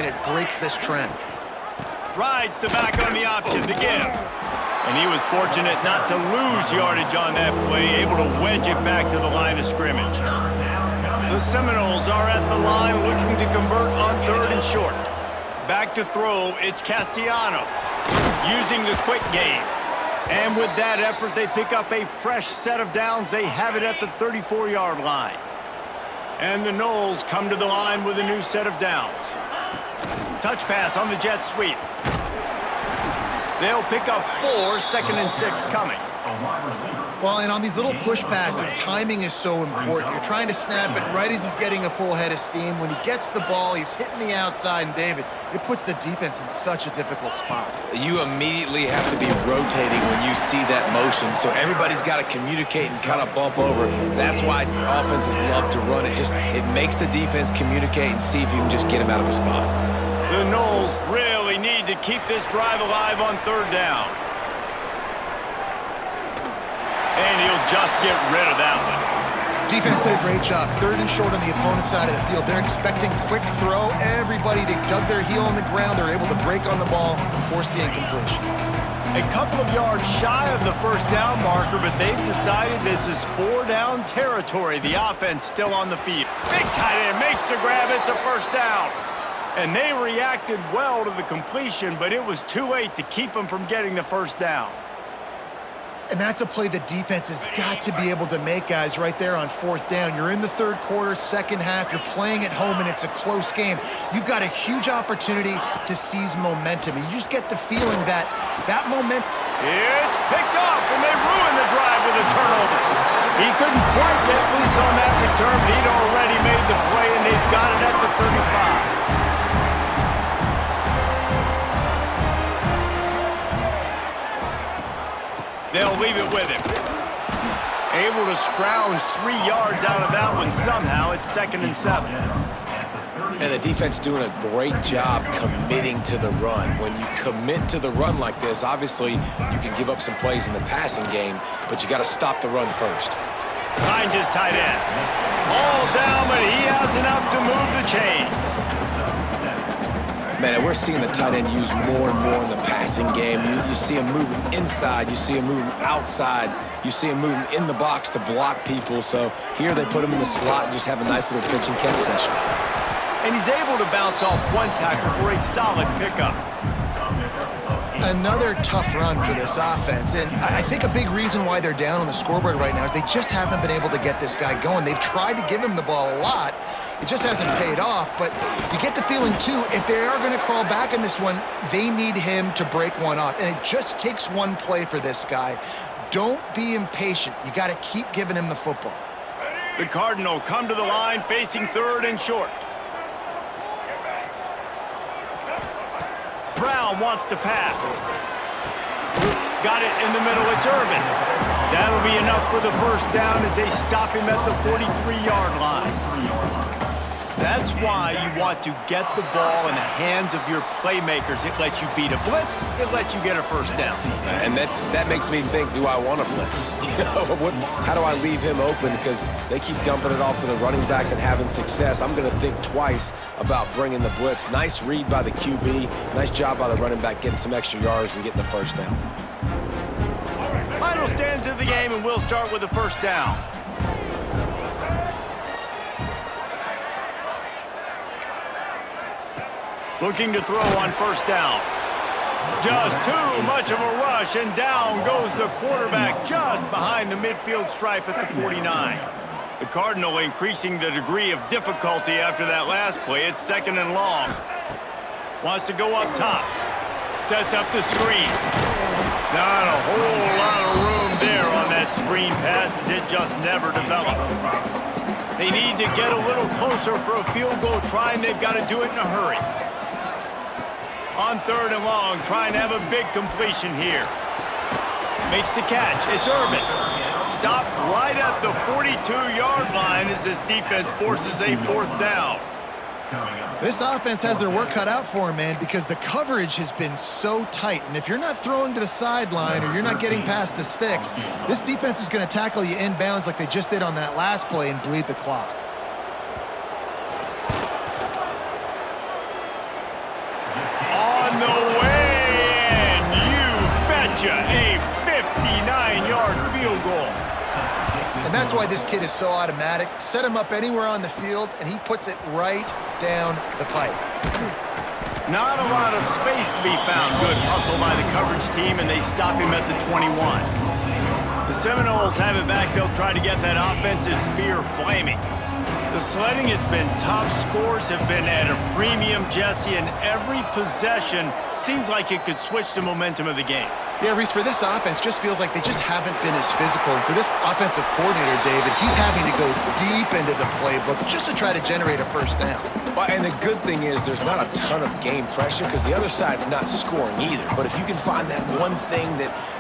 and it breaks this trend. Rides the back on the option to give. And he was fortunate not to lose yardage on that play, able to wedge it back to the line of scrimmage. The Seminoles are at the line looking to convert on 3rd and short. Back to throw, it's Castellanos using the quick game. And with that effort, they pick up a fresh set of downs. They have it at the 34-yard line. And the Noles come to the line with a new set of downs. Touch pass on the jet sweep. They'll pick up 4, 2nd and 6 coming. Well, and on these little push passes, timing is so important. You're trying to snap it right as he's getting a full head of steam. When he gets the ball, he's hitting the outside, and David, it puts the defense in such a difficult spot. You immediately have to be rotating when you see that motion, so everybody's got to communicate and kind of bump over. That's why offenses love to run it. It makes the defense communicate and see if you can just get him out of a spot. The Noles really need to keep this drive alive on 3rd down. And he'll just get rid of that one. Defense did a great job. 3rd and short on the opponent's side of the field. They're expecting quick throw. Everybody dug their heel on the ground. They're able to break on the ball and force the incompletion. A couple of yards shy of the 1st down marker, but they've decided this is 4-down territory. The offense still on the field. Big tight end makes the grab. It's a 1st down. And they reacted well to the completion, but it was too late to keep them from getting the 1st down. And that's a play the defense has got to be able to make, guys, right there on 4th down. You're in the 3rd quarter, 2nd half. You're playing at home, and it's a close game. You've got a huge opportunity to seize momentum. And you just get the feeling that momentum... It's picked off, and they ruin the drive with a turnover. He couldn't quite get loose on that return, but he'd already made the play, and they've got it at the 35. They'll leave it with him. Able to scrounge 3 yards out of that one somehow. It's 2nd and 7. And the defense doing a great job committing to the run. When you commit to the run like this, obviously you can give up some plays in the passing game, but you got to stop the run first. Finds his tight end. All down, but he has enough to move the chains. Man, we're seeing the tight end used more and more in the passing game. You see him moving inside. You see him moving outside. You see him moving in the box to block people. So here they put him in the slot and just have a nice little pitch and catch session. And he's able to bounce off one tackle for a solid pickup. Another tough run for this offense, and I think a big reason why they're down on the scoreboard right now is they just haven't been able to get this guy going. They've tried to give him the ball a lot. It just hasn't paid off, but you get the feeling, too, if they are going to crawl back in this one, they need him to break one off, and it just takes one play for this guy. Don't be impatient. You got to keep giving him the football. The Cardinal come to the line facing 3rd and short. Brown wants to pass. Got it in the middle. It's Irvin. That'll be enough for the 1st down as they stop him at the 43-yard line. That's why you want to get the ball in the hands of your playmakers. It lets you beat a blitz. It lets you get a 1st down. And that makes me think, do I want a blitz? How do I leave him open? Because they keep dumping it off to the running back and having success. I'm going to think twice about bringing the blitz. Nice read by the QB. Nice job by the running back getting some extra yards and getting the 1st down. Final stands of the game, and we'll start with the 1st down. Looking to throw on 1st down. Just too much of a rush, and down goes the quarterback just behind the midfield stripe at the 49. The Cardinal increasing the degree of difficulty after that last play. It's 2nd and long. Wants to go up top. Sets up the screen. Not a whole lot of room there on that screen pass as it just never developed. They need to get a little closer for a field goal try, and they've got to do it in a hurry. On 3rd and long, trying to have a big completion here. Makes the catch. It's Irvin. Stopped right at the 42-yard line as this defense forces a 4th down. This offense has their work cut out for them, man, because the coverage has been so tight. And if you're not throwing to the sideline or you're not getting past the sticks, this defense is going to tackle you inbounds like they just did on that last play and bleed the clock. betcha, a 59-yard field goal. And that's why this kid is so automatic. Set him up anywhere on the field, and he puts it right down the pipe. Not a lot of space to be found. Good hustle by the coverage team, and they stop him at the 21. The Seminoles have it back. They'll try to get that offensive spear flaming. The sledding has been tough. Scores have been at a premium, Jesse, and every possession seems like it could switch the momentum of the game. Yeah, Reese, for this offense, just feels like they just haven't been as physical. And for this offensive coordinator, David, he's having to go deep into the playbook just to try to generate a first down. Well, and the good thing is there's not a ton of game pressure because the other side's not scoring either. But if you can find that one thing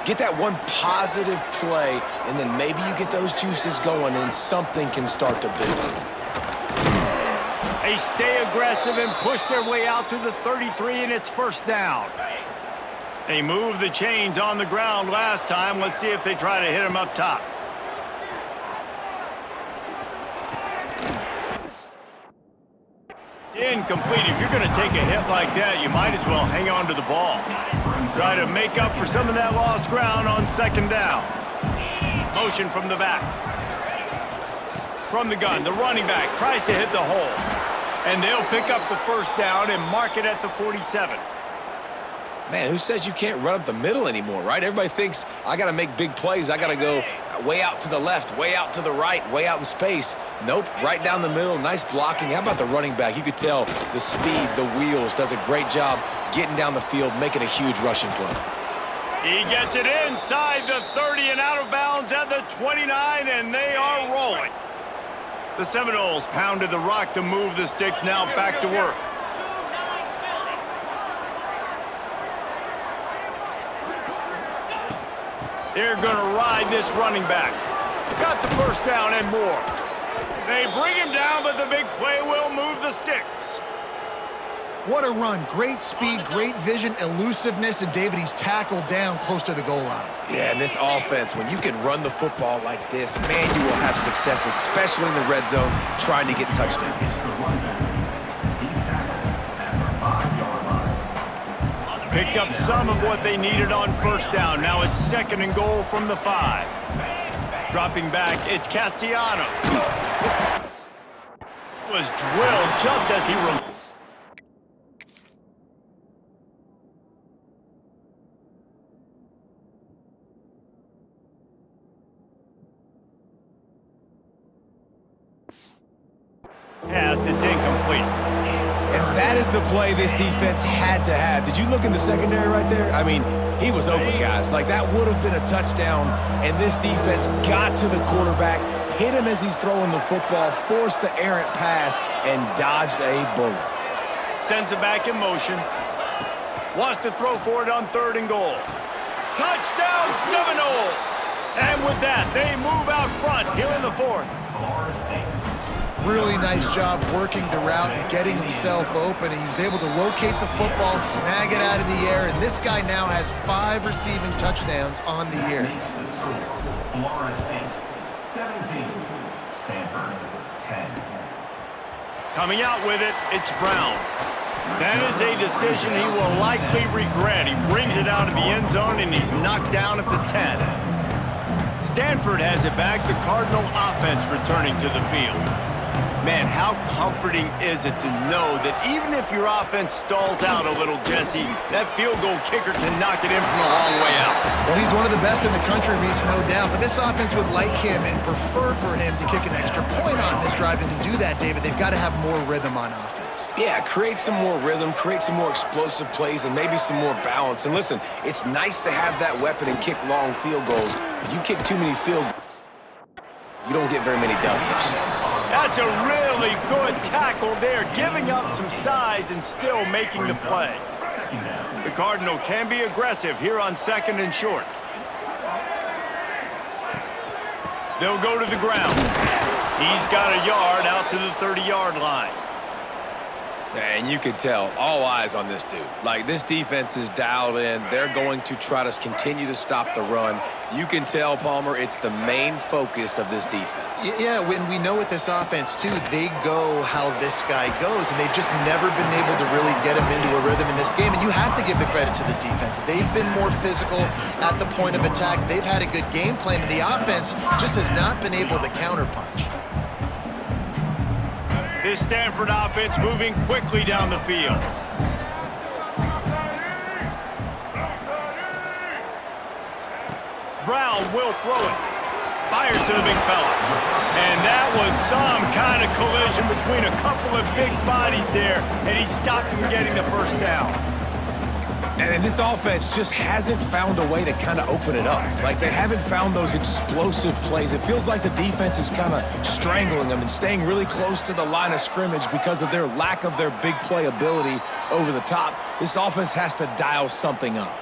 get that one positive play, and then maybe you get those juices going and something can start to build. They stay aggressive and push their way out to the 33, and it's first down. They moved the chains on the ground last time. Let's see if they try to hit him up top. It's incomplete. If you're going to take a hit like that, you might as well hang on to the ball. Try to make up for some of that lost ground on second down. Motion from the back. From the gun, the running back tries to hit the hole. And they'll pick up the first down and mark it at the 47. Man, who says you can't run up the middle anymore, right? Everybody thinks I got to make big plays. I got to go way out to the left, way out to the right, way out in space. Nope, right down the middle, nice blocking. How about the running back? You could tell the speed, the wheels, does a great job getting down the field, making a huge rushing play. He gets it inside the 30 and out of bounds at the 29, and they are rolling. The Seminoles pounded the rock to move the sticks, now back to work. They're going to ride this running back. Got the first down and more. They bring him down, but the big play will move the sticks. What a run. Great speed, great vision, elusiveness, and David, he's tackled down close to the goal line. Yeah, and this offense, when you can run the football like this, man, you will have success, especially in the red zone, trying to get touchdowns. Picked up some of what they needed on first down. Now it's second and goal from the 5. Dropping back, it's Castellanos. Was drilled just as he released. Pass, it's incomplete. And that is the play this defense had to have. Did you look in the secondary right there? I mean, he was open, guys. Like, that would have been a touchdown, and this defense got to the quarterback, hit him as he's throwing the football, forced the errant pass, and dodged a bullet. Sends it back in motion. Wants to throw for it on third and goal. Touchdown, Seminoles! And with that, they move out front here in the 4th. Really nice job working the route and getting himself open. And he was able to locate the football, snag it out of the air, and this guy now has 5 receiving touchdowns on the year. Florida State, 17. Stanford, 10. Coming out with it, it's Brown. That is a decision he will likely regret. He brings it out of the end zone, and he's knocked down at the 10. Stanford has it back. The Cardinal offense returning to the field. Man, how comforting is it to know that even if your offense stalls out a little, Jesse, that field goal kicker can knock it in from a long way out. Well, he's one of the best in the country, Reese, no doubt. But this offense would like him and prefer for him to kick an extra point on this drive. And to do that, David, they've got to have more rhythm on offense. Yeah, create some more rhythm, create some more explosive plays, and maybe some more balance. And listen, it's nice to have that weapon and kick long field goals. But you kick too many field goals, you don't get very many W's. That's a really good tackle there, giving up some size and still making the play. The Cardinal can be aggressive here on second and short. They'll go to the ground. He's got a yard out to the 30-yard line. And you could tell, all eyes on this dude. Like, this defense is dialed in. They're going to try to continue to stop the run. You can tell, Palmer, it's the main focus of this defense. Yeah, when we know with this offense, too, they go how this guy goes, and they've just never been able to really get him into a rhythm in this game. And you have to give the credit to the defense. They've been more physical at the point of attack. They've had a good game plan, and the offense just has not been able to counterpunch. This Stanford offense moving quickly down the field. Brown will throw it. Fires to the big fella. And that was some kind of collision between a couple of big bodies there, and he stopped from getting the first down. And this offense just hasn't found a way to kind of open it up. Like, they haven't found those explosive plays. It feels like the defense is kind of strangling them and staying really close to the line of scrimmage because of their lack of their big play ability over the top. This offense has to dial something up.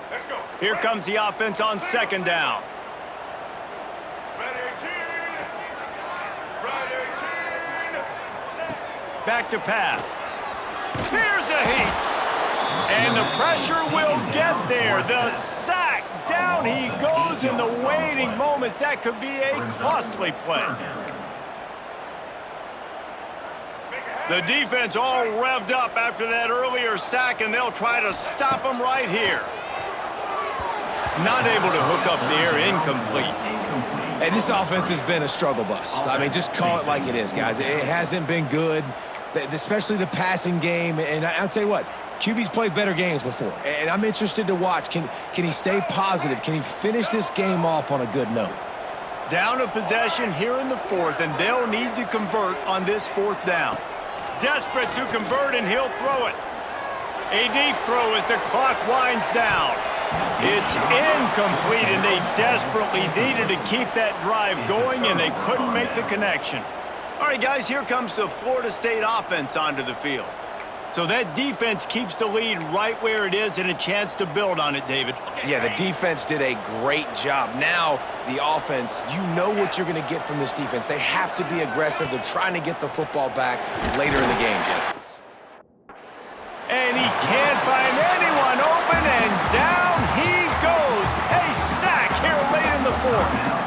Let's go. Here comes the offense on second down. Back to pass. Here's a heat. And the pressure will get there. The sack. Down he goes in the waiting moments. That could be a costly play. The defense all revved up after that earlier sack, and they'll try to stop him right here. Not able to hook up there, incomplete. And this offense has been a struggle bus. I mean, just call it like it is, guys. It hasn't been good, especially the passing game. And I'll tell you what, QB's played better games before. And I'm interested to watch. Can he stay positive? Can he finish this game off on a good note? Down a possession here in the fourth, and they'll need to convert on this fourth down. Desperate to convert, and he'll throw it. A deep throw as the clock winds down. It's incomplete, and they desperately needed to keep that drive going, and they couldn't make the connection. All right, guys, here comes the Florida State offense onto the field. So that defense keeps the lead right where it is and a chance to build on it, David. Yeah, the defense did a great job. Now, the offense, you know what you're going to get from this defense. They have to be aggressive. They're trying to get the football back later in the game, Jesse. And he can't find anyone open, and down he goes. A sack here late in the fourth.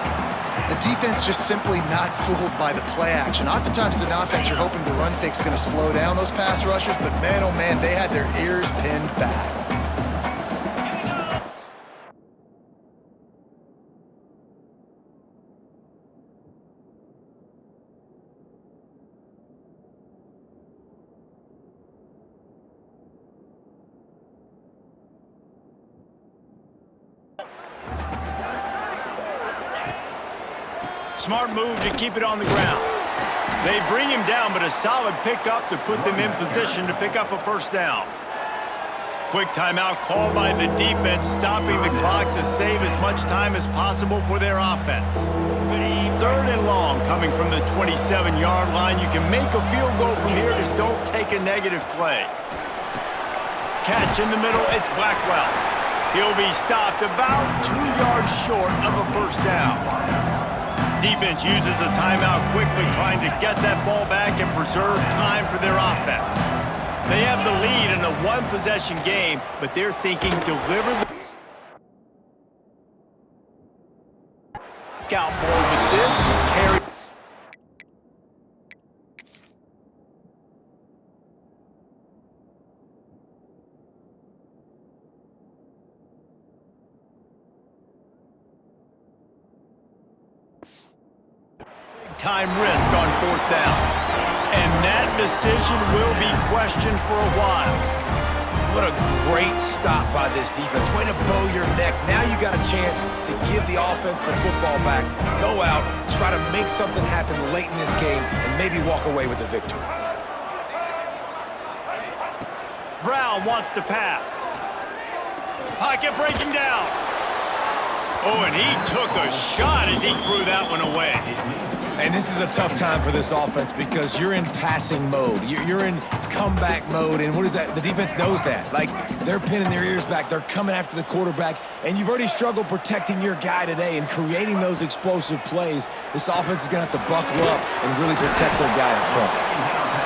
The defense just simply not fooled by the play action. Oftentimes, as an offense, you're hoping the run fake's going to slow down those pass rushers, but man, oh man, they had their ears pinned back. Smart move to keep it on the ground. They bring him down, but a solid pickup to put them in position to pick up a first down. Quick timeout called by the defense, stopping the clock to save as much time as possible for their offense. Third and long coming from the 27-yard line. You can make a field goal from here, just don't take a negative play. Catch in the middle, it's Blackwell. He'll be stopped about 2 yards short of a first down. Defense uses a timeout quickly, trying to get that ball back and preserve time for their offense. They have the lead in a one-possession game, but they're thinking deliver the out ball with this carry. Time risk on fourth down. And that decision will be questioned for a while. What a great stop by this defense. Way to bow your neck. Now you got a chance to give the offense the football back, go out, try to make something happen late in this game, and maybe walk away with a victory. Brown wants to pass. Pocket breaking down. Oh, and he took a shot as he threw that one away. And this is a tough time for this offense because you're in passing mode. You're in comeback mode, and what is that? The defense knows that. Like, they're pinning their ears back. They're coming after the quarterback, and you've already struggled protecting your guy today and creating those explosive plays. This offense is going to have to buckle up and really protect their guy up front.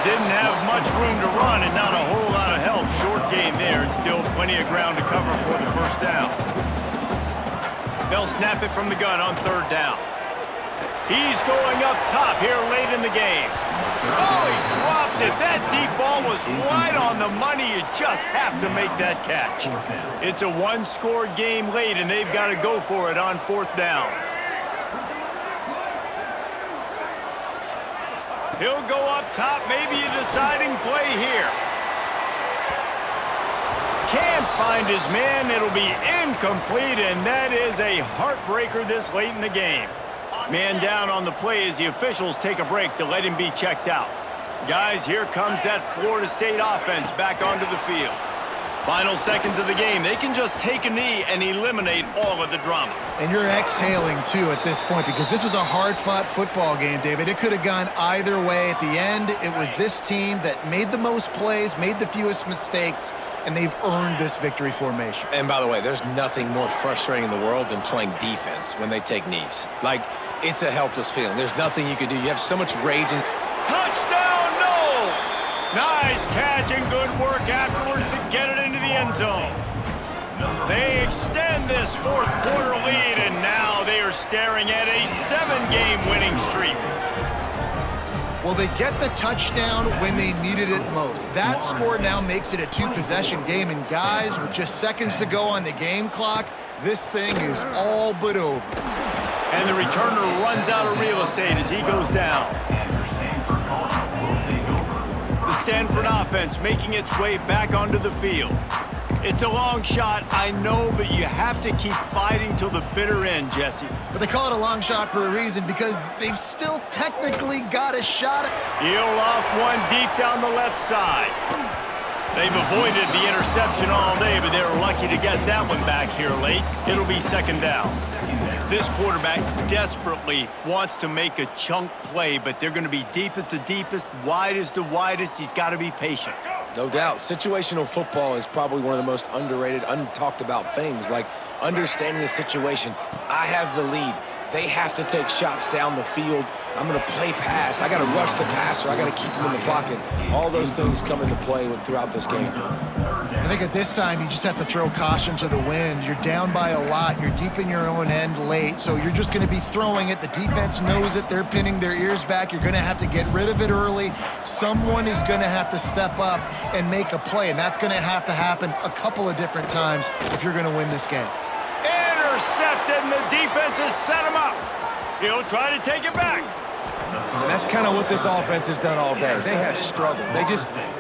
Didn't have much room to run and not a whole lot of help. Short game there, and still plenty of ground to cover for the first down. They'll snap it from the gun on third down. He's going up top here late in the game. Oh, he dropped it. That deep ball was right on the money. You just have to make that catch. It's a one-score game late, and they've got to go for it on fourth down. He'll go up top, maybe a deciding play here. Can't find his man. It'll be incomplete, and that is a heartbreaker this late in the game. Man down on the play as the officials take a break to let him be checked out. Guys, here comes that Florida State offense back onto the field. Final seconds of the game. They can just take a knee and eliminate all of the drama. And you're exhaling, too, at this point, because this was a hard-fought football game, David. It could have gone either way. At the end, it was this team that made the most plays, made the fewest mistakes, and they've earned this victory formation. And by the way, there's nothing more frustrating in the world than playing defense when they take knees. Like, it's a helpless feeling. There's nothing you can do. You have so much rage. Touchdown, Knowles! Nice catch and good work afterwards to get it into the end zone. They extend this fourth quarter lead, and now they are staring at a 7-game winning streak. Well, they get the touchdown when they needed it most. That score now makes it a 2-possession game, and guys, with just seconds to go on the game clock, this thing is all but over. And the returner runs out of real estate as he goes down. The Stanford offense making its way back onto the field. It's a long shot, I know, but you have to keep fighting till the bitter end, Jesse. But they call it a long shot for a reason, because they've still technically got a shot. He'll off one deep down the left side. They've avoided the interception all day, but they're lucky to get that one back here late. It'll be second down. This quarterback desperately wants to make a chunk play, but they're going to be deep as the deepest, wide as the widest. He's got to be patient. No doubt. Situational football is probably one of the most underrated, untalked about things, like understanding the situation. I have the lead. They have to take shots down the field. I'm going to play pass. I got to rush the passer. I got to keep him in the pocket. All those things come into play throughout this game. I think at this time, you just have to throw caution to the wind. You're down by a lot. You're deep in your own end late, so you're just going to be throwing it. The defense knows it. They're pinning their ears back. You're going to have to get rid of it early. Someone is going to have to step up and make a play, and that's going to have to happen a couple of different times if you're going to win this game. Intercepted, and the defense has set him up. He'll try to take it back. And that's kind of what this offense has done all day. They have struggled.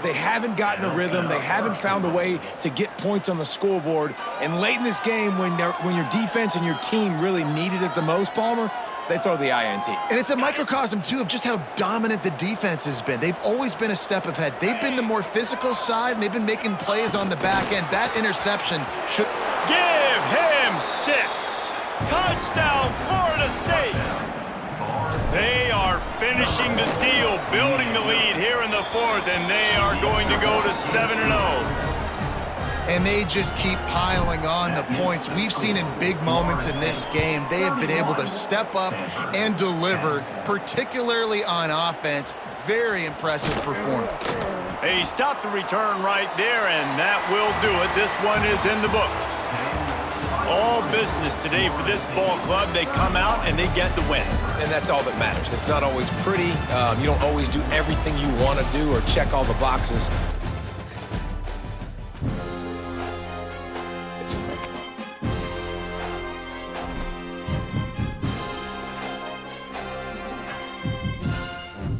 They haven't gotten a rhythm. They haven't found a way to get points on the scoreboard. And late in this game, when your defense and your team really needed it the most, Palmer, they throw the INT. And it's a microcosm, too, of just how dominant the defense has been. They've always been a step ahead. They've been the more physical side, and they've been making plays on the back end. That interception should... Give him 6. Touchdown, Florida State. They are finishing the deal, building the lead here in the fourth, and they are going to go to 7-0. And they just keep piling on the points. We've seen in big moments in this game, they have been able to step up and deliver, particularly on offense. Very impressive performance. They stopped the return right there, and that will do it. This one is in the book. All business today for this ball club. They come out and they get the win. And that's all that matters. It's not always pretty. You don't always do everything you want to do or check all the boxes,